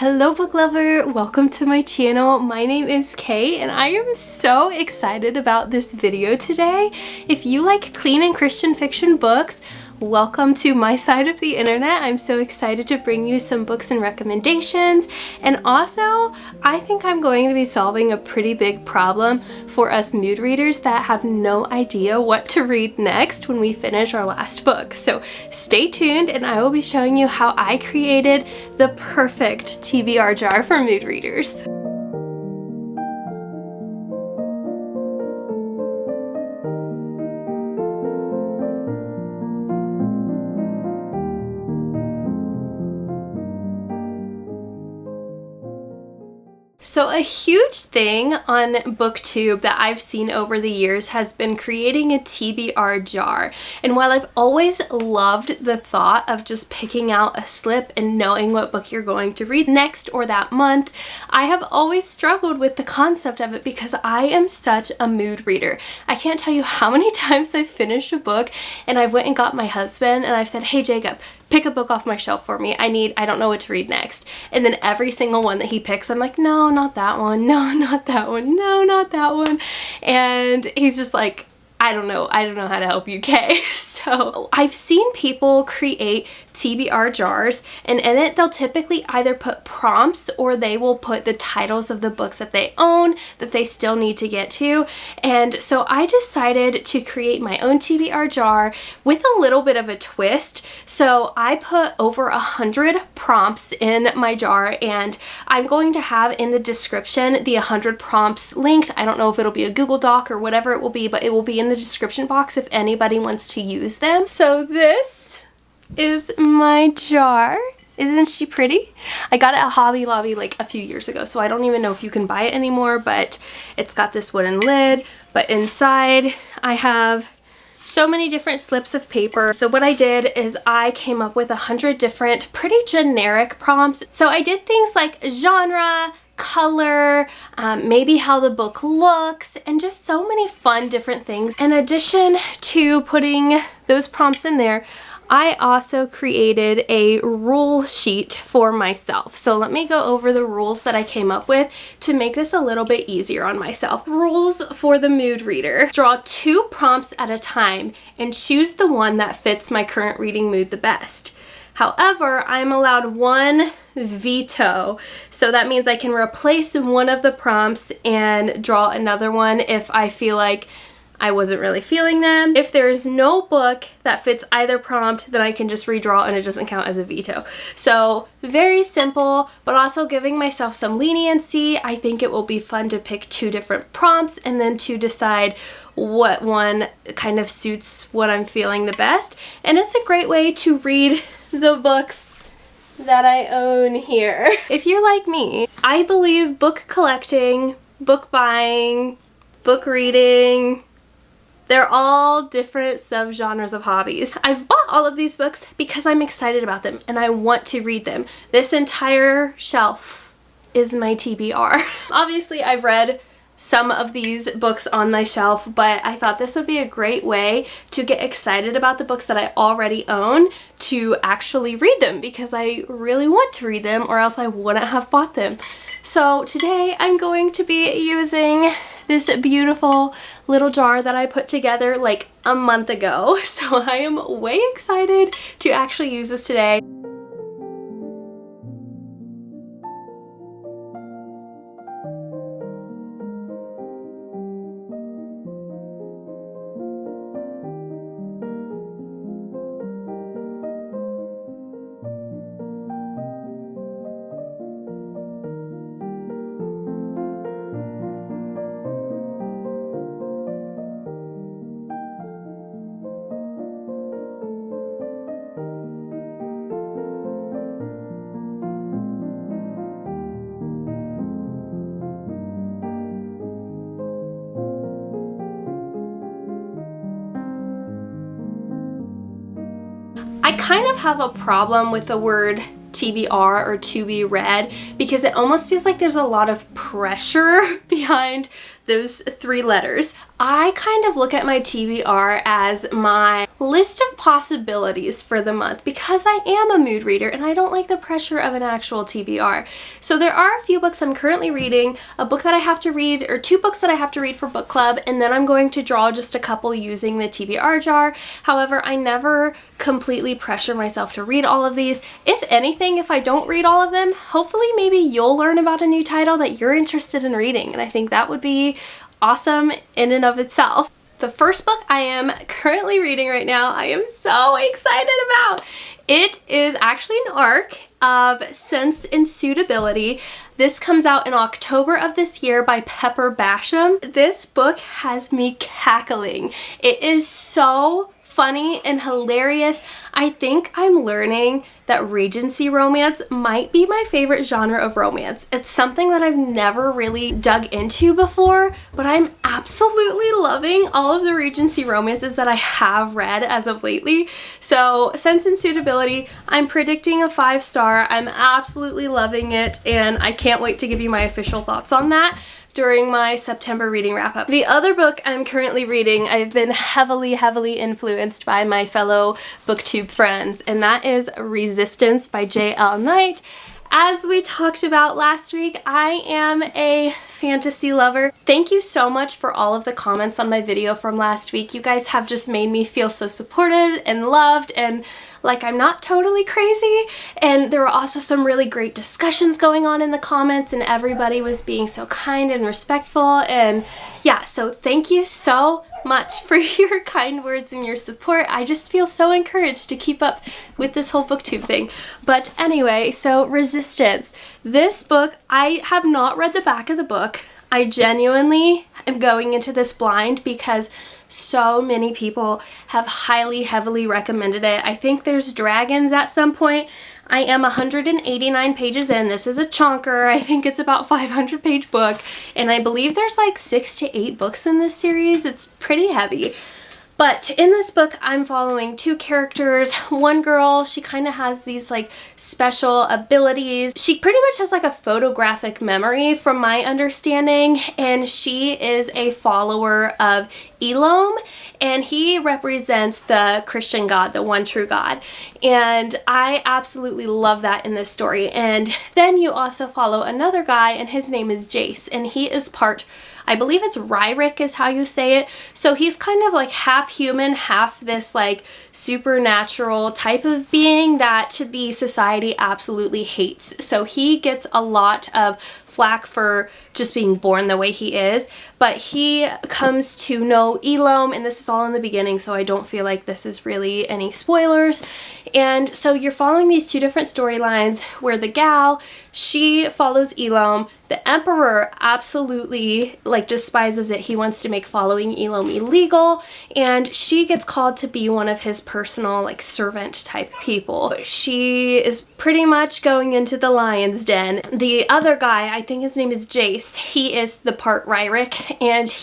Hello book lover, welcome to my channel. My name is Kay and I am so excited about this video today. If you like clean and Christian fiction books, welcome to my side of the internet. I'm so excited to bring you some books and recommendations, and also I think I'm going to be solving a pretty big problem for us mood readers that have no idea what to read next when we finish our last book. So stay tuned and I will be showing you how I created the perfect TBR jar for mood readers. So a huge thing on BookTube that I've seen over the years has been creating a TBR jar. And while I've always loved the thought of just picking out a slip and knowing what book you're going to read next or that month, I have always struggled with the concept of it because I am such a mood reader. I can't tell you how many times I've finished a book and I went and got my husband and I've said, "Hey Jacob, pick a book off my shelf for me. I don't know what to read next." And then every single one that he picks, I'm like, "No, not that one. No, not that one. No, not that one." And he's just like, I don't know how to help you, Kay. So I've seen people create TBR jars, and in it they'll typically either put prompts or they will put the titles of the books that they own that they still need to get to. And so I decided to create my own TBR jar with a little bit of a twist. So I put over 100 prompts in my jar, and I'm going to have in the description the 100 prompts linked. I don't know if it'll be a Google Doc or whatever it will be, but it will be in the description box if anybody wants to use them. So this is my jar. Isn't she pretty? I got it at Hobby Lobby like a few years ago, so I don't even know if you can buy it anymore, but it's got this wooden lid, but inside I have so many different slips of paper. So what I did is I came up with 100 different pretty generic prompts. So I did things like genre, color, maybe how the book looks, and just so many fun different things. In addition to putting those prompts in there, I also created a rule sheet for myself. So let me go over the rules that I came up with to make this a little bit easier on myself. Rules for the mood reader. Draw 2 prompts at a time and choose the one that fits my current reading mood the best. However, I'm allowed 1 veto, so that means I can replace one of the prompts and draw another one if I feel like I wasn't really feeling them. If there's no book that fits either prompt, then I can just redraw and it doesn't count as a veto. So very simple, but also giving myself some leniency. I think it will be fun to pick 2 different prompts and then to decide what one kind of suits what I'm feeling the best. And it's a great way to read the books that I own here. If you're like me, I believe book collecting, book buying, book reading, they're all different subgenres of hobbies. I've bought all of these books because I'm excited about them and I want to read them. This entire shelf is my TBR. Obviously, I've read some of these books on my shelf, but I thought this would be a great way to get excited about the books that I already own to actually read them because I really want to read them or else I wouldn't have bought them. So today I'm going to be using this beautiful little jar that I put together like a month ago. So I am way excited to actually use this today. I kind of have a problem with the word TBR or to be read because it almost feels like there's a lot of pressure behind those 3 letters. I kind of look at my TBR as my list of possibilities for the month because I am a mood reader and I don't like the pressure of an actual TBR. So there are a few books I'm currently reading, a book that I have to read, or 2 books that I have to read for book club, and then I'm going to draw just a couple using the TBR jar. However, I never completely pressure myself to read all of these. If anything, if I don't read all of them, hopefully maybe you'll learn about a new title that you're interested in reading, and I think that would be awesome in and of itself. The first book I am currently reading right now, I am so excited about. It is actually an arc of Sense and Suitability. This comes out in October of this year by Pepper Basham. This book has me cackling. It is so funny and hilarious. I think I'm learning that Regency romance might be my favorite genre of romance. It's something that I've never really dug into before, but I'm absolutely loving all of the Regency romances that I have read as of lately. So Sense and Suitability, I'm predicting a 5-star. I'm absolutely loving it, and I can't wait to give you my official thoughts on that during my September reading wrap-up. The other book I'm currently reading, I've been heavily influenced by my fellow booktube friends, and that is Resistance by J.L. Knight. As we talked about last week, I am a fantasy lover. Thank you so much for all of the comments on my video from last week. You guys have just made me feel so supported and loved and like I'm not totally crazy. And there were also some really great discussions going on in the comments, and everybody was being so kind and respectful. And yeah, so thank you so much for your kind words and your support. I just feel so encouraged to keep up with this whole booktube thing. But anyway, so Resistance. This book, I have not read the back of the book. I genuinely am going into this blind because so many people have heavily recommended it. I think there's dragons at some point. I am 189 pages in. This is a chonker. I think it's about 500-page book, and I believe there's like 6 to 8 books in this series. It's pretty heavy. But in this book, I'm following 2 characters. One girl, she kind of has these like special abilities. She pretty much has like a photographic memory from my understanding, and she is a follower of Elohim, and he represents the Christian God, the one true God. And I absolutely love that in this story. And then you also follow another guy, and his name is Jace, and he is part, I believe it's Ryrick is how you say it. So he's kind of like half human, half this like supernatural type of being that the society absolutely hates. So he gets a lot of flack for just being born the way he is, but he comes to know Elohim, and this is all in the beginning, so I don't feel like this is really any spoilers. And so you're following these 2 different storylines where the gal, she follows Elohim. The Emperor absolutely like despises it. He wants to make following Elohim illegal, and she gets called to be one of his personal like servant type people. She is pretty much going into the lion's den. The other guy, I think his name is Jace, he is the part Ryrick, and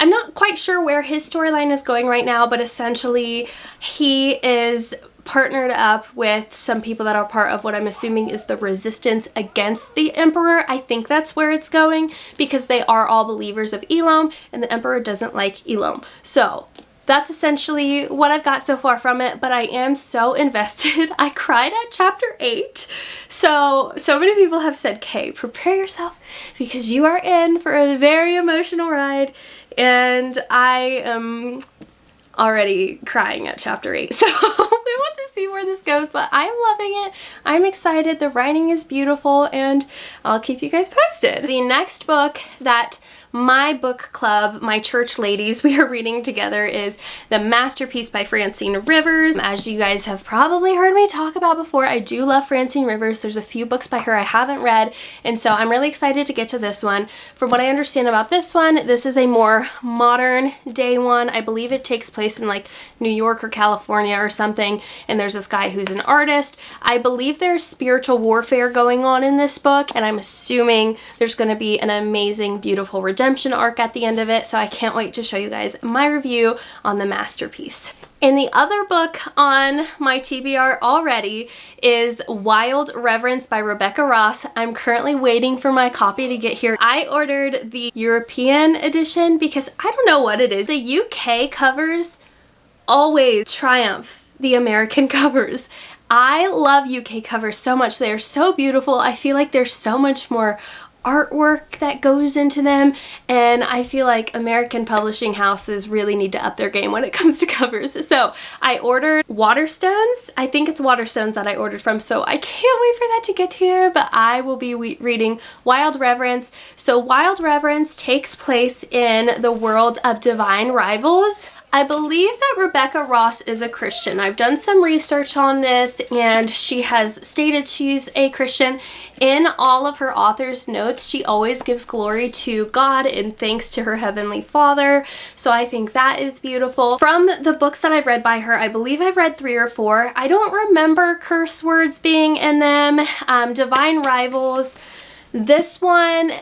I'm not quite sure where his storyline is going right now, but essentially he is partnered up with some people that are part of what I'm assuming is the resistance against the Emperor. I think that's where it's going because they are all believers of Elohim, and the Emperor doesn't like Elohim. So that's essentially what I've got so far from it, but I am so invested. I cried at chapter 8. So many people have said, Kay, prepare yourself because you are in for a very emotional ride, and I am already crying at chapter 8. So we want to see where this goes, but I'm loving it. I'm excited. The writing is beautiful, and I'll keep you guys posted. The next book that my book club, my church ladies, we are reading together is The Masterpiece by Francine Rivers. As you guys have probably heard me talk about before, I do love Francine Rivers. There's a few books by her I haven't read, and so I'm really excited to get to this one. From what I understand about this one, this is a more modern day one. I believe it takes place in like New York or California or something, and there's this guy who's an artist. I believe there's spiritual warfare going on in this book, and I'm assuming there's going to be an amazing, beautiful redemption arc at the end of it, so I can't wait to show you guys my review on The Masterpiece. And the other book on my TBR already is Wild Reverence by Rebecca Ross. I'm currently waiting for my copy to get here. I ordered the European edition because I don't know what it is. The UK covers always triumph the American covers. I love UK covers so much. They are so beautiful. I feel like there's so much more artwork that goes into them, and I feel like American publishing houses really need to up their game when it comes to covers. So I ordered Waterstones. I think it's Waterstones that I ordered from, so I can't wait for that to get here, but I will be reading Wild Reverence. So Wild Reverence takes place in the world of divine rivals. I believe that Rebecca Ross is a Christian. I've done some research on this, and she has stated she's a Christian. In all of her author's notes, she always gives glory to God and thanks to her Heavenly Father. So I think that is beautiful. From the books that I've read by her, I believe I've read 3 or 4. I don't remember curse words being in them. Divine Rivals. This one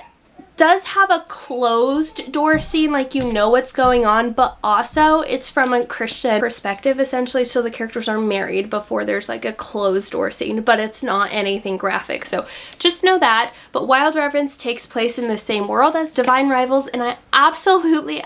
does have a closed door scene, like you know what's going on, but also it's from a Christian perspective essentially, so the characters are married before there's like a closed door scene, but it's not anything graphic, so just know that. But Wild Reverence takes place in the same world as Divine Rivals, and I absolutely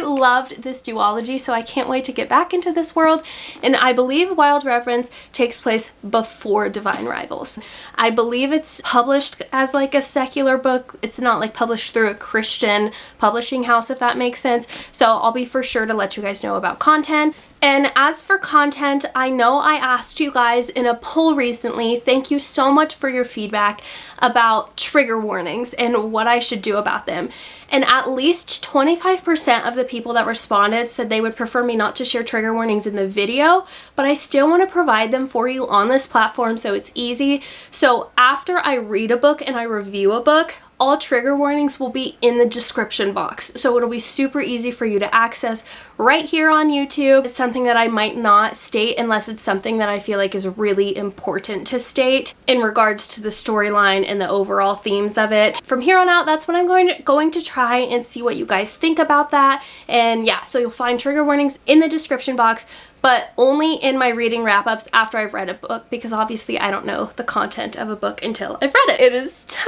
loved this duology, so I can't wait to get back into this world. And I believe Wild Reverence takes place before Divine Rivals. I believe it's published as like a secular book. It's not like published through a Christian publishing house, if that makes sense. So I'll be for sure to let you guys know about content. And as for content, I know I asked you guys in a poll recently, thank you so much for your feedback about trigger warnings and what I should do about them. And at least 25% of the people that responded said they would prefer me not to share trigger warnings in the video, but I still want to provide them for you on this platform so it's easy. So after I read a book and I review a book, all trigger warnings will be in the description box. So it'll be super easy for you to access right here on YouTube. It's something that I might not state unless it's something that I feel like is really important to state in regards to the storyline and the overall themes of it. From here on out, that's what I'm going to try and see what you guys think about that. And yeah, so you'll find trigger warnings in the description box, but only in my reading wrap-ups after I've read a book, because obviously I don't know the content of a book until I've read it. It is time,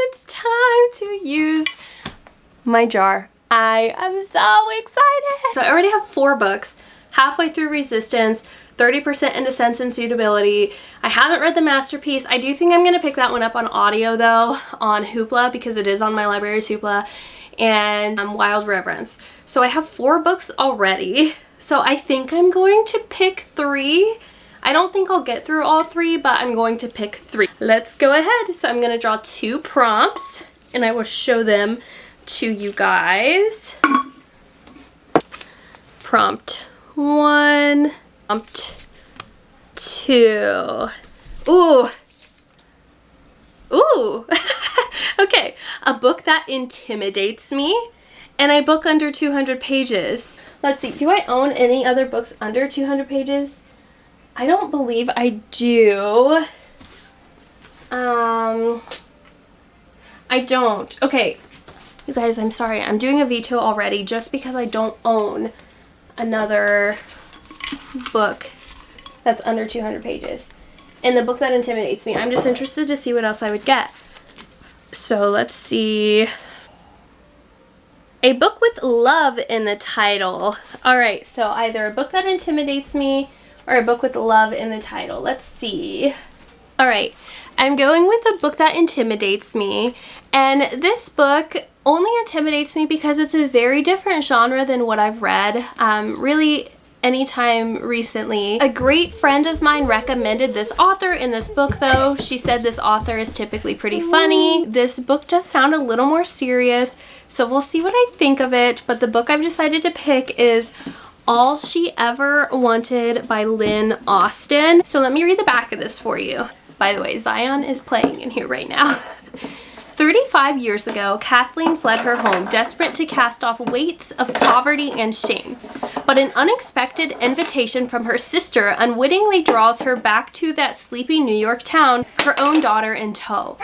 it's time to use my jar. I am so excited. So I already have 4 books, halfway through Resistance, 30% into Sense and Suitability. I haven't read The Masterpiece. I do think I'm gonna pick that one up on audio though, on Hoopla, because it is on my library's Hoopla, and Wild Reverence. So I have 4 books already. So I think I'm going to pick 3. I don't think I'll get through all 3, but I'm going to pick 3. Let's go ahead. So I'm going to draw 2 prompts, and I will show them to you guys. Prompt 1, prompt 2. Ooh. Ooh. Okay, a book that intimidates me, and a book under 200 pages. Let's see, do I own any other books under 200 pages? I don't believe I do. I don't. Okay, you guys, I'm sorry. I'm doing a veto already just because I don't own another book that's under 200 pages. And the book that intimidates me, I'm just interested to see what else I would get. So let's see. A book with love in the title. Alright, so either a book that intimidates me or a book with love in the title. Let's see. Alright, I'm going with a book that intimidates me, and this book only intimidates me because it's a very different genre than what I've read. Really anytime recently. A great friend of mine recommended this author in this book though. She said this author is typically pretty funny. This book does sound a little more serious, so we'll see what I think of it. But the book I've decided to pick is All She Ever Wanted by Lynn Austen. So let me read the back of this for you. By the way, Zion is playing in here right now. 35 years ago, Kathleen fled her home, desperate to cast off weights of poverty and shame. But an unexpected invitation from her sister unwittingly draws her back to that sleepy New York town, her own daughter in tow.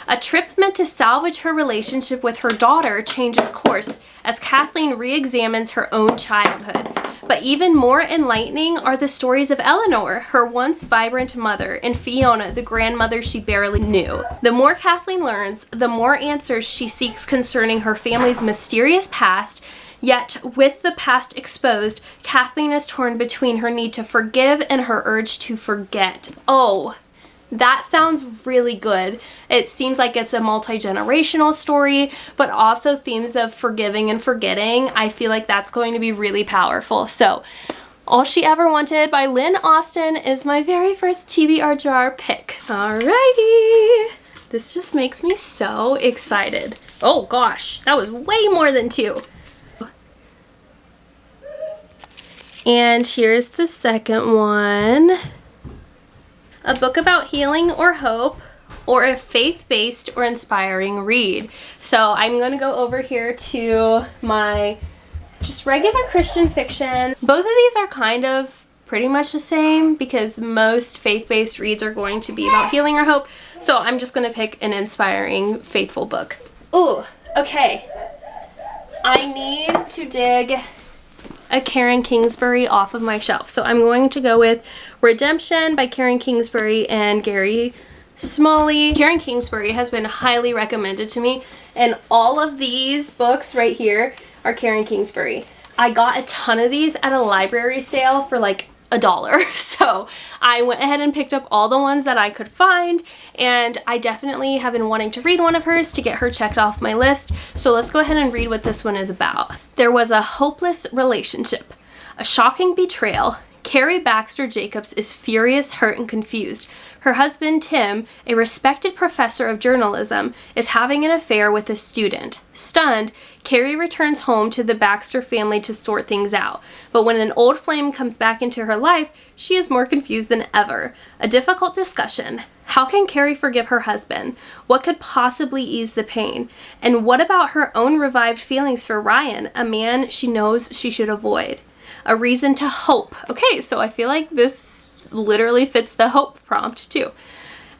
A trip meant to salvage her relationship with her daughter changes course as Kathleen re-examines her own childhood. But even more enlightening are the stories of Eleanor, her once vibrant mother, and Fiona, the grandmother she barely knew. The more Kathleen learns, the more answers she seeks concerning her family's mysterious past. Yet, with the past exposed, Kathleen is torn between her need to forgive and her urge to forget. Oh, that sounds really good. It seems like it's a multi-generational story, but also themes of forgiving and forgetting. I feel like that's going to be really powerful. So, All She Ever Wanted by Lynn Austen is my very first TBR jar pick. Alrighty. This just makes me so excited. Oh gosh, that was way more than 2. And here's the second one. A book about healing or hope, or a faith-based or inspiring read. So I'm gonna go over here to my just regular Christian fiction. Both of these are kind of pretty much the same because most faith-based reads are going to be about healing or hope. So I'm just gonna pick an inspiring, faithful book. Ooh, okay. I need to dig a Karen Kingsbury off of my shelf. So I'm going to go with Redemption by Karen Kingsbury and Gary Smalley. Karen Kingsbury has been highly recommended to me, and all of these books right here are Karen Kingsbury. I got a ton of these at a library sale for like $1. So I went ahead and picked up all the ones that I could find, and I definitely have been wanting to read one of hers to get her checked off my list. So let's go ahead and read what this one is about. There was a hopeless relationship, a shocking betrayal. Carrie Baxter Jacobs is furious, hurt, and confused. Her husband, Tim, a respected professor of journalism, is having an affair with a student. Stunned, Carrie returns home to the Baxter family to sort things out. But when an old flame comes back into her life, she is more confused than ever. A difficult discussion. How can Carrie forgive her husband? What could possibly ease the pain? And what about her own revived feelings for Ryan, a man she knows she should avoid? A reason to hope. Okay, so I feel like this literally fits the hope prompt too.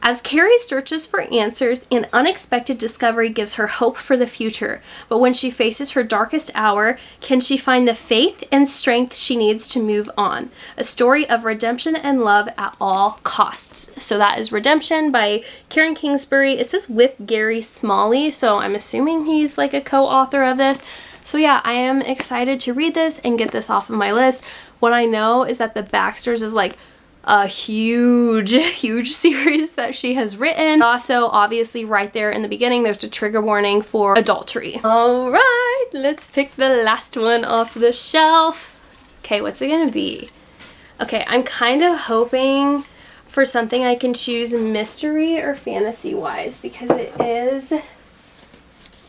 As Carrie searches for answers, an unexpected discovery gives her hope for the future. But when she faces her darkest hour, can she find the faith and strength she needs to move on? A story of redemption and love at all costs. So that is Redemption by Karen Kingsbury. It says with Gary Smalley, so I'm assuming he's like a co-author of this. So yeah, I am excited to read this and get this off of my list. What I know is that the Baxters is like a huge series that she has written. Also, obviously right there in the beginning, there's a trigger warning for adultery. All right, let's pick the last one off the shelf. Okay, what's it gonna be? Okay, I'm kind of hoping for something I can choose mystery or fantasy wise because it is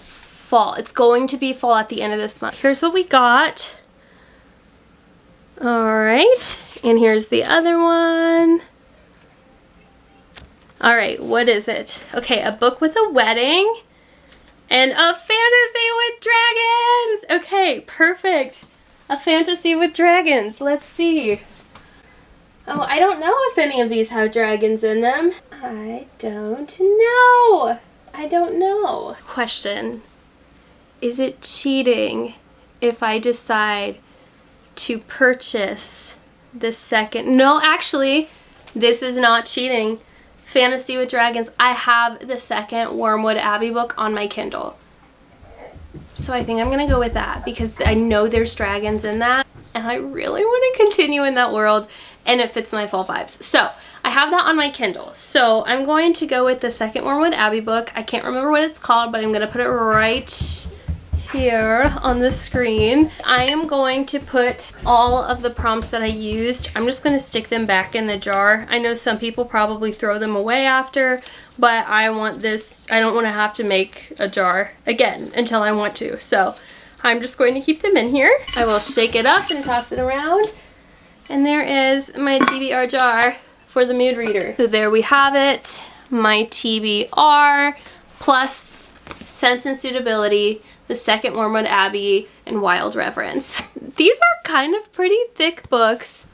fall. It's going to be fall at the end of this month. Here's what we got. All right, and here's the other one. All right, what is it? Okay, a book with a wedding and a fantasy with dragons. Okay, perfect. A fantasy with dragons. Let's see. Oh, I don't know if any of these have dragons in them. I don't know. I don't know. Question. Is it cheating if I decide to purchase the second? No, actually, this is not cheating. Fantasy with Dragons. I have the second Wormwood Abbey book on my Kindle. So I think I'm gonna go with that because I know there's dragons in that and I really want to continue in that world and it fits my fall vibes. So I have that on my Kindle. So I'm going to go with the second Wormwood Abbey book. I can't remember what it's called, but I'm gonna put it right here on the screen. I am going to put all of the prompts that I used, I'm just going to stick them back in the jar. I know some people probably throw them away after, but I want this, I don't want to have to make a jar again until I want to. So I'm just going to keep them in here. I will shake it up and toss it around. And there is my TBR jar for the mood reader. So there we have it, my TBR plus Sense and Suitability, the second Wormwood Abbey, and Wild Reverence. These are kind of pretty thick books.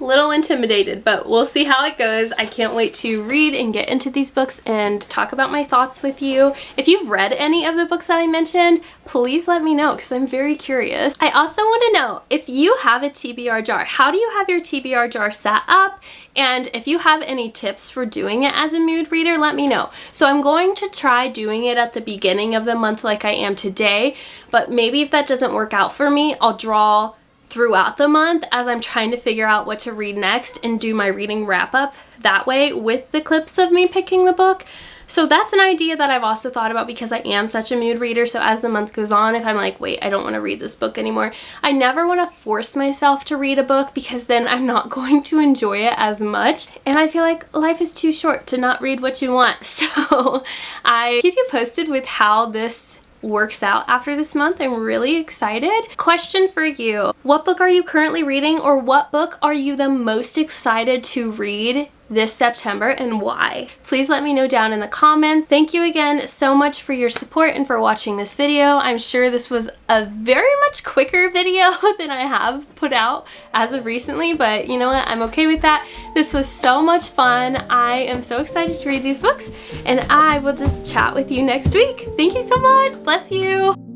a little intimidated, but we'll see how it goes. I can't wait to read and get into these books and talk about my thoughts with you. If you've read any of the books that I mentioned, please let me know because I'm very curious. I also want to know if you have a TBR jar, how do you have your TBR jar set up? And if you have any tips for doing it as a mood reader, let me know. So I'm going to try doing it at the beginning of the month like I am today, but maybe if that doesn't work out for me, I'll draw throughout the month as I'm trying to figure out what to read next and do my reading wrap up that way with the clips of me picking the book. So that's an idea that I've also thought about because I am such a mood reader. So as the month goes on, if I'm like, wait, I don't want to read this book anymore, I never want to force myself to read a book because then I'm not going to enjoy it as much. And I feel like life is too short to not read what you want. So I keep you posted with how this works out after this month. I'm really excited. Question for you. What book are you currently reading, or what book are you the most excited to read this September and why? Please let me know down in the comments. Thank you again so much for your support and for watching this video. I'm sure this was a very much quicker video than I have put out as of recently, but you know what? I'm okay with that. This was so much fun. I am so excited to read these books, and I will just chat with you next week. Thank you so much. Bless you.